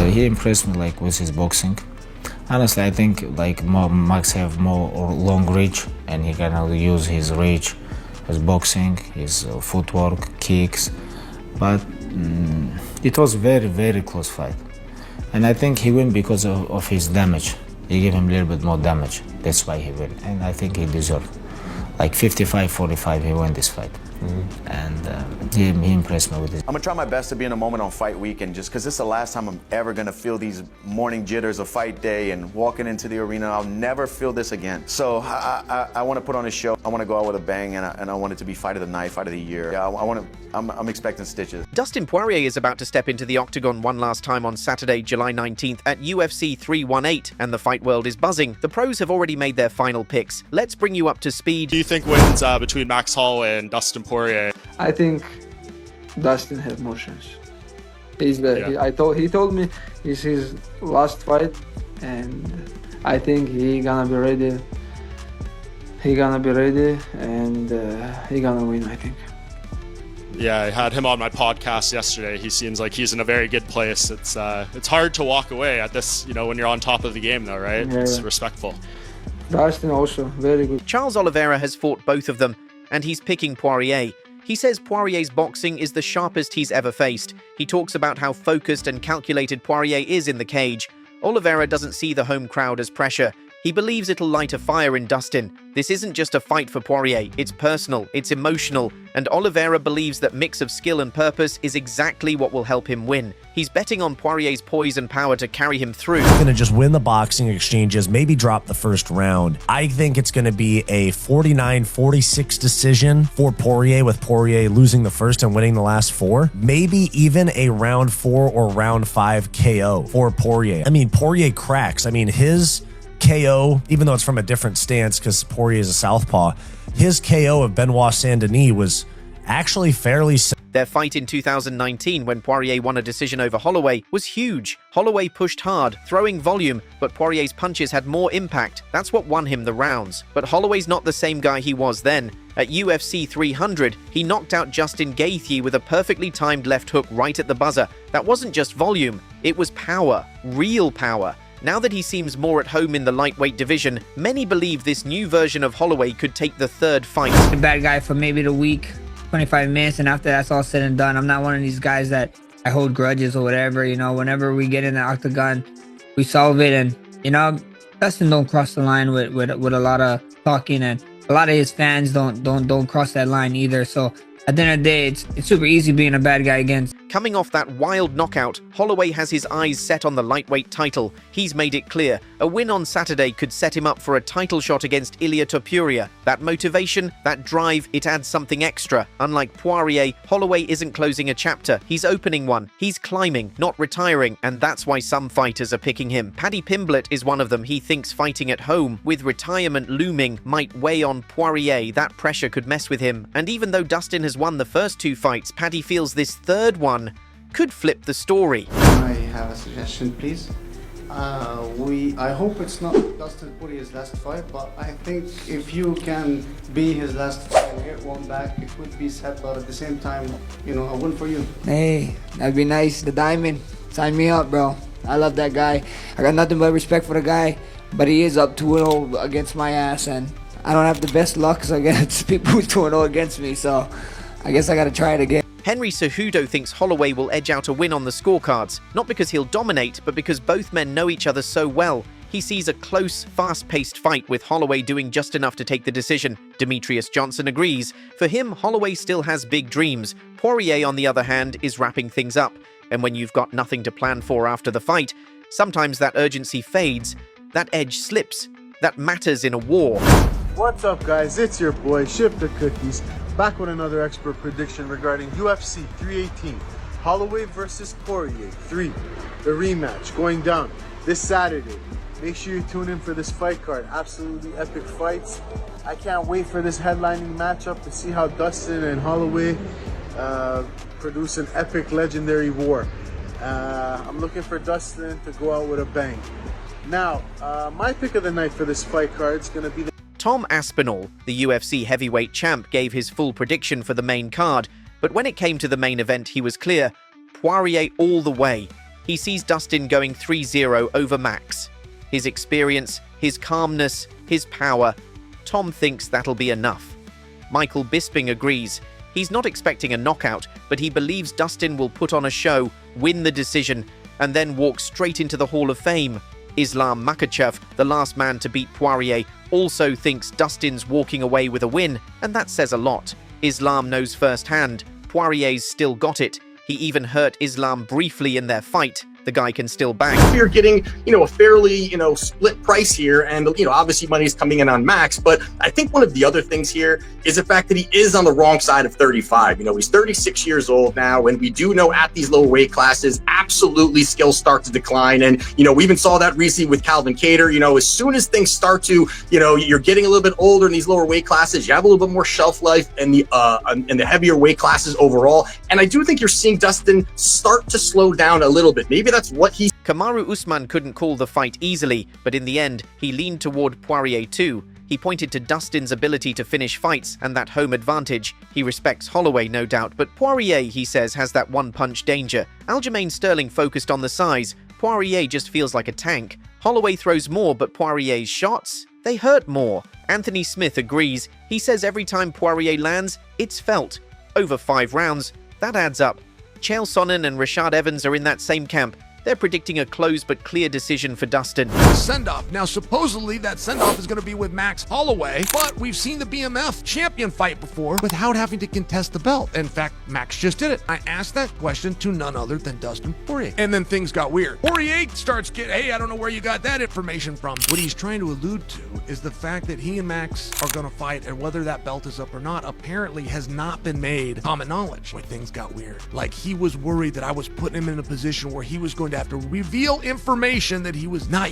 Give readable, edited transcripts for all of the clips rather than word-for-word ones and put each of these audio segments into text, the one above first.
he impressed me like with his boxing. Honestly, I think like Max have more or long reach, and he can use his reach, his boxing, his footwork, kicks. But it was very close fight, and I think he win because of his damage. He gave him a little bit more damage. That's why he win, and I think he deserved. Like 55-45, he won this fight. And he impressed me with it. I'm gonna try my best to be in a moment on fight week, and just because this is the last time I'm ever gonna feel these morning jitters of fight day and walking into the arena, I'll never feel this again. So I want to put on a show. I want to go out with a bang, and I want it to be fight of the night, fight of the year. Yeah, I'm expecting stitches. Dustin Poirier is about to step into the Octagon one last time on Saturday, July 19th at UFC 318, and the fight world is buzzing. The pros have already made their final picks. Let's bring you up to speed. Do you think wins between Max Holloway and Dustin Poirier? I think Dustin has more chance. He told me it's his last fight, and I think he gonna be ready. He gonna be ready, and he gonna win, I think. Yeah, I had him on my podcast yesterday. He seems like he's in a very good place. It's hard to walk away at this, when you're on top of the game, though, right? Yeah, it's respectful. Dustin also very good. Charles Oliveira has fought both of them, and he's picking Poirier. He says Poirier's boxing is the sharpest he's ever faced. He talks about how focused and calculated Poirier is in the cage. Oliveira doesn't see the home crowd as pressure. He believes it'll light a fire in Dustin. This isn't just a fight for Poirier, it's personal, it's emotional, and Oliveira believes that mix of skill and purpose is exactly what will help him win. He's betting on Poirier's poise and power to carry him through. He's gonna just win the boxing exchanges, maybe drop the first round. I think it's gonna be a 49-46 decision for Poirier, with Poirier losing the first and winning the last 4. Maybe even a round 4 or round 5 KO for Poirier. I mean, Poirier cracks. I mean, his KO, even though it's from a different stance because Poirier is a southpaw, his KO of Benoit Saint-Denis was actually fairly simple. Their fight in 2019, when Poirier won a decision over Holloway, was huge. Holloway pushed hard, throwing volume, but Poirier's punches had more impact. That's what won him the rounds. But Holloway's not the same guy he was then. At UFC 300, he knocked out Justin Gaethje with a perfectly timed left hook right at the buzzer. That wasn't just volume, it was power, real power. Now that he seems more at home in the lightweight division, many believe this new version of Holloway could take the third fight. The bad guy for maybe the week, 25 minutes, and after that's all said and done, I'm not one of these guys that I hold grudges or whatever. Whenever we get in the octagon, we solve it, and Dustin don't cross the line with a lot of talking, and a lot of his fans don't cross that line either. So at the end of the day, it's super easy being a bad guy against. Coming off that wild knockout, Holloway has his eyes set on the lightweight title. He's made it clear. A win on Saturday could set him up for a title shot against Ilia Topuria. That motivation, that drive, it adds something extra. Unlike Poirier, Holloway isn't closing a chapter. He's opening one. He's climbing, not retiring, and that's why some fighters are picking him. Paddy Pimblett is one of them. He thinks fighting at home, with retirement looming, might weigh on Poirier. That pressure could mess with him. And even though Dustin has won the first 2 fights, Paddy feels this third one could flip the story. I have a suggestion, please. I hope it's not Dustin Poirier's last fight, but I think if you can be his last fight and get one back, it would be sad, but at the same time, a win for you. Hey, that'd be nice. The Diamond, sign me up, bro. I love that guy. I got nothing but respect for the guy, but he is up 2-0 against my ass, and I don't have the best luck against people who 2-0 against me, so I guess I gotta try it again. Henry Cejudo thinks Holloway will edge out a win on the scorecards, not because he'll dominate, but because both men know each other so well. He sees a close, fast-paced fight with Holloway doing just enough to take the decision. Demetrius Johnson agrees. For him, Holloway still has big dreams. Poirier, on the other hand, is wrapping things up. And when you've got nothing to plan for after the fight, sometimes that urgency fades, that edge slips. That matters in a war. What's up, guys? It's your boy, Ship the Cookies, back with another expert prediction regarding UFC 318, Holloway versus Poirier 3, the rematch going down this Saturday. Make sure you tune in for this fight card. Absolutely epic fights. I can't wait for this headlining matchup to see how Dustin and Holloway produce an epic, legendary war. I'm looking for Dustin to go out with a bang. Now, my pick of the night for this fight card is going to be Tom Aspinall, the UFC heavyweight champ, gave his full prediction for the main card, but when it came to the main event, he was clear: Poirier all the way. He sees Dustin going 3-0 over Max. His experience, his calmness, his power. Tom thinks that'll be enough. Michael Bisping agrees. He's not expecting a knockout, but he believes Dustin will put on a show, win the decision, and then walk straight into the Hall of Fame. Islam Makhachev, the last man to beat Poirier, also thinks Dustin's walking away with a win, and that says a lot. Islam knows firsthand, Poirier's still got it. He even hurt Islam briefly in their fight. The guy can still bang. You're getting, a fairly, split price here, and, obviously money's coming in on Max, but I think one of the other things here is the fact that he is on the wrong side of 35. He's 36 years old now, and we do know at these lower weight classes, absolutely skills start to decline, and, we even saw that recently with Calvin Kattar. As soon as things start to, you're getting a little bit older in these lower weight classes, you have a little bit more shelf life in the heavier weight classes overall, and I do think you're seeing Dustin start to slow down a little bit. Maybe that's what he's... Kamaru Usman couldn't call the fight easily, but in the end, he leaned toward Poirier too. He pointed to Dustin's ability to finish fights and that home advantage. He respects Holloway, no doubt, but Poirier, he says, has that one-punch danger. Aljamain Sterling focused on the size. Poirier just feels like a tank. Holloway throws more, but Poirier's shots? They hurt more. Anthony Smith agrees. He says every time Poirier lands, it's felt. Over 5 rounds, that adds up. Chael Sonnen and Rashad Evans are in that same camp. They're predicting a close but clear decision for Dustin. Send-off. Now, supposedly, that send-off is going to be with Max Holloway, but we've seen the BMF champion fight before without having to contest the belt. In fact, Max just did it. I asked that question to none other than Dustin Poirier. And then things got weird. Poirier starts getting, hey, I don't know where you got that information from. What he's trying to allude to is the fact that he and Max are going to fight, and whether that belt is up or not apparently has not been made common knowledge. When things got weird. Like, he was worried that I was putting him in a position where he was going to have to reveal information that he was not.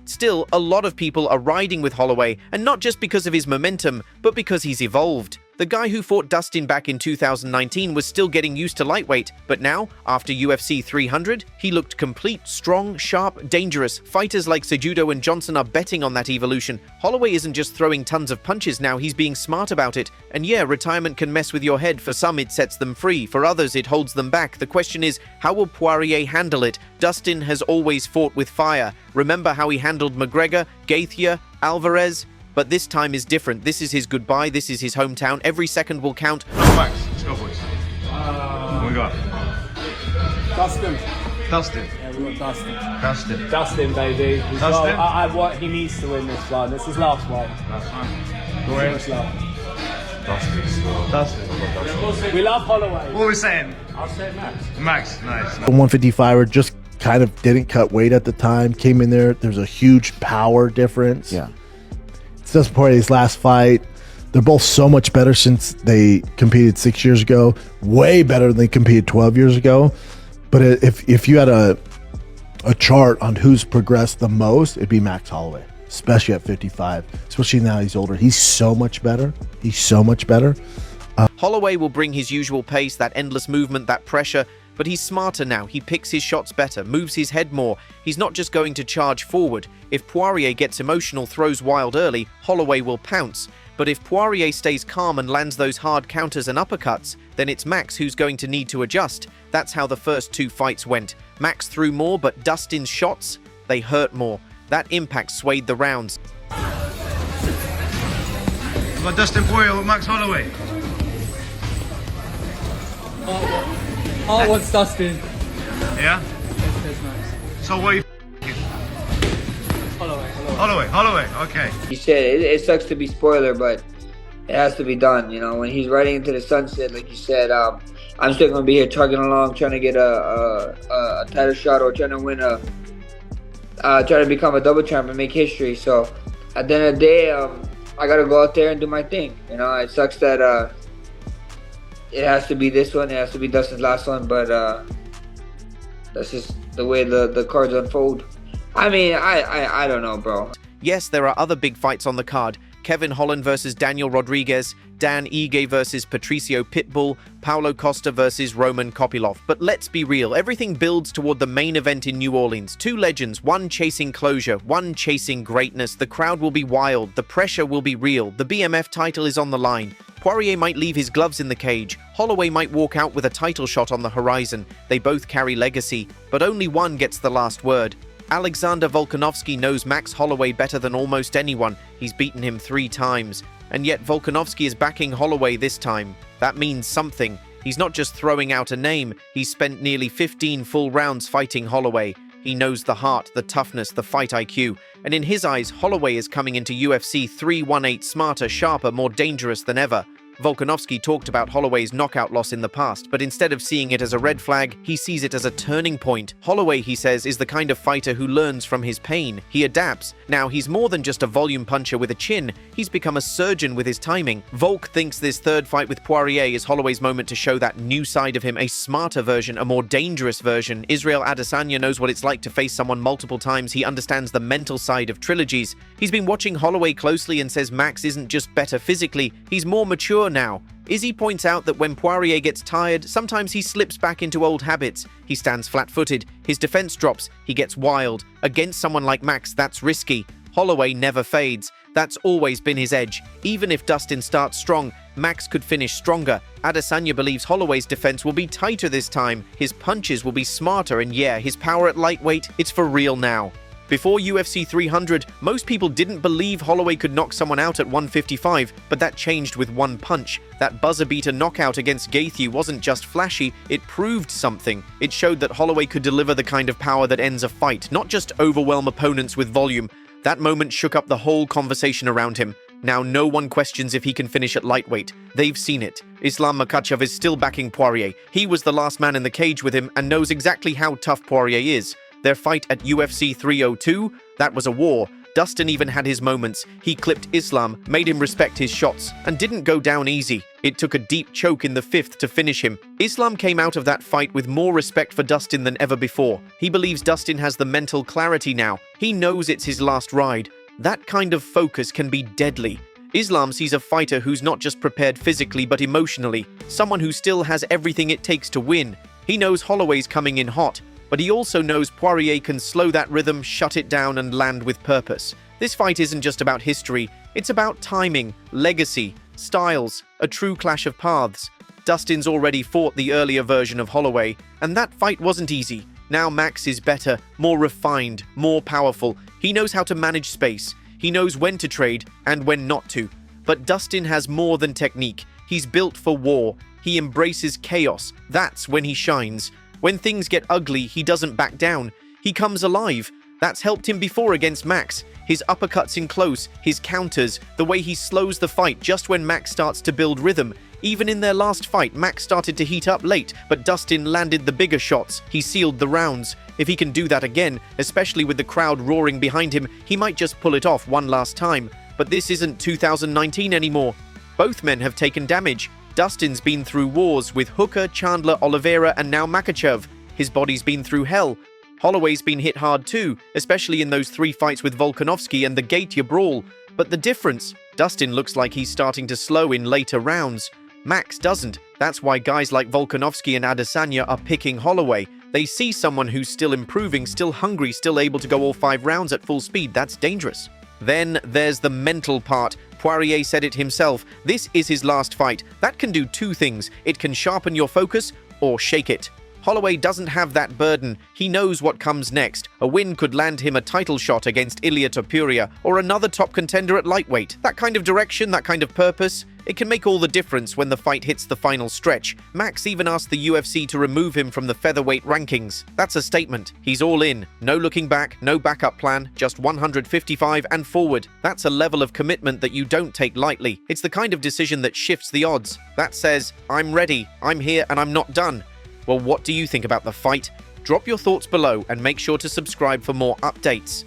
Still, a lot of people are riding with Holloway, and not just because of his momentum, but because he's evolved. The guy who fought Dustin back in 2019 was still getting used to lightweight, but now, after UFC 300, he looked complete, strong, sharp, dangerous. Fighters like Cejudo and Johnson are betting on that evolution. Holloway isn't just throwing tons of punches now, he's being smart about it. And yeah, retirement can mess with your head. For some, it sets them free. For others, it holds them back. The question is, how will Poirier handle it? Dustin has always fought with fire. Remember how he handled McGregor, Gaethje, Alvarez? But this time is different. This is his goodbye. This is his hometown. Every second will count. Max, let's go, boys. What we got? Dustin. Dustin. Yeah, we got Dustin. Dustin. Dustin, baby. He's Dustin. What he needs to win this one. This is his last one. Last one. Go ahead. Dustin. We love Holloway. What are we saying? I'll say Max. Max, nice. The 155er just kind of didn't cut weight at the time. Came in there. There's a huge power difference. Yeah. Dustin Poirier's last fight, they're both so much better since they competed 6 years ago. Way better than they competed 12 years ago. But if you had a chart on who's progressed the most, it'd be Max Holloway, especially at 55. Especially now he's older. He's so much better. He's so much better. Holloway will bring his usual pace, that endless movement, that pressure, but he's smarter now. He picks his shots better, moves his head more. He's not just going to charge forward. If Poirier gets emotional, throws wild early, Holloway will pounce. But if Poirier stays calm and lands those hard counters and uppercuts, then it's Max who's going to need to adjust. That's how the first 2 fights went. Max threw more, but Dustin's shots, they hurt more. That impact swayed the rounds. We got Dustin Poirier with Max Holloway. I want Dustin. Yeah? That's nice. So what are you Holloway, okay. He said it sucks to be spoiler, but it has to be done. When he's riding into the sunset, like you said, I'm still gonna be here chugging along, trying to get a title shot or trying to win try to become a double champ and make history. So at the end of the day, I gotta go out there and do my thing. It sucks that it has to be this one. It has to be Dustin's last one, but that's just the way the cards unfold. I mean, I don't know, bro. Yes, there are other big fights on the card. Kevin Holland versus Daniel Rodriguez, Dan Ige versus Patricio Pitbull, Paulo Costa versus Roman Kopylov. But let's be real, everything builds toward the main event in New Orleans. Two legends, one chasing closure, one chasing greatness. The crowd will be wild, the pressure will be real, the BMF title is on the line. Poirier might leave his gloves in the cage, Holloway might walk out with a title shot on the horizon. They both carry legacy, but only one gets the last word. Alexander Volkanovski knows Max Holloway better than almost anyone. He's beaten him 3 times. And yet Volkanovski is backing Holloway this time. That means something. He's not just throwing out a name, he's spent nearly 15 full rounds fighting Holloway. He knows the heart, the toughness, the fight IQ. And in his eyes, Holloway is coming into UFC 318 smarter, sharper, more dangerous than ever. Volkanovski talked about Holloway's knockout loss in the past, but instead of seeing it as a red flag, he sees it as a turning point. Holloway, he says, is the kind of fighter who learns from his pain. He adapts. Now, he's more than just a volume puncher with a chin. He's become a surgeon with his timing. Volk thinks this third fight with Poirier is Holloway's moment to show that new side of him, a smarter version, a more dangerous version. Israel Adesanya knows what it's like to face someone multiple times. He understands the mental side of trilogies. He's been watching Holloway closely and says Max isn't just better physically, he's more mature now. Izzy points out that when Poirier gets tired, sometimes he slips back into old habits. He stands flat-footed, his defense drops, he gets wild. Against someone like Max, that's risky. Holloway never fades. That's always been his edge. Even if Dustin starts strong, Max could finish stronger. Adesanya believes Holloway's defense will be tighter this time. His punches will be smarter, and yeah, his power at lightweight, it's for real now. Before UFC 300, most people didn't believe Holloway could knock someone out at 155, but that changed with one punch. That buzzer-beater knockout against Gaethje wasn't just flashy, it proved something. It showed that Holloway could deliver the kind of power that ends a fight, not just overwhelm opponents with volume. That moment shook up the whole conversation around him. Now no one questions if he can finish at lightweight. They've seen it. Islam Makhachev is still backing Poirier. He was the last man in the cage with him and knows exactly how tough Poirier is. Their fight at UFC 302, that was a war. Dustin even had his moments. He clipped Islam, made him respect his shots, and didn't go down easy. It took a deep choke in the 5th to finish him. Islam came out of that fight with more respect for Dustin than ever before. He believes Dustin has the mental clarity now. He knows it's his last ride. That kind of focus can be deadly. Islam sees a fighter who's not just prepared physically but emotionally, someone who still has everything it takes to win. He knows Holloway's coming in hot, but he also knows Poirier can slow that rhythm, shut it down, and land with purpose. This fight isn't just about history, it's about timing, legacy, styles, a true clash of paths. Dustin's already fought the earlier version of Holloway, and that fight wasn't easy. Now Max is better, more refined, more powerful. He knows how to manage space. He knows when to trade and when not to. But Dustin has more than technique. He's built for war. He embraces chaos. That's when he shines. When things get ugly, he doesn't back down. He comes alive. That's helped him before against Max. His uppercuts in close, his counters, the way he slows the fight just when Max starts to build rhythm. Even in their last fight, Max started to heat up late, but Dustin landed the bigger shots. He sealed the rounds. If he can do that again, especially with the crowd roaring behind him, he might just pull it off one last time. But this isn't 2019 anymore. Both men have taken damage. Dustin's been through wars with Hooker, Chandler, Oliveira, and now Makhachev. His body's been through hell. Holloway's been hit hard too, especially in those 3 fights with Volkanovski and the Gaethje brawl. But the difference? Dustin looks like he's starting to slow in later rounds. Max doesn't. That's why guys like Volkanovski and Adesanya are picking Holloway. They see someone who's still improving, still hungry, still able to go all 5 rounds at full speed. That's dangerous. Then there's the mental part. Poirier said it himself. This is his last fight. That can do 2 things. It can sharpen your focus or shake it. Holloway doesn't have that burden. He knows what comes next. A win could land him a title shot against Ilia Topuria or another top contender at lightweight. That kind of direction, that kind of purpose, it can make all the difference when the fight hits the final stretch. Max even asked the UFC to remove him from the featherweight rankings. That's a statement. He's all in. No looking back, no backup plan, just 155 and forward. That's a level of commitment that you don't take lightly. It's the kind of decision that shifts the odds. That says, I'm ready, I'm here, and I'm not done. Well, what do you think about the fight? Drop your thoughts below and make sure to subscribe for more updates.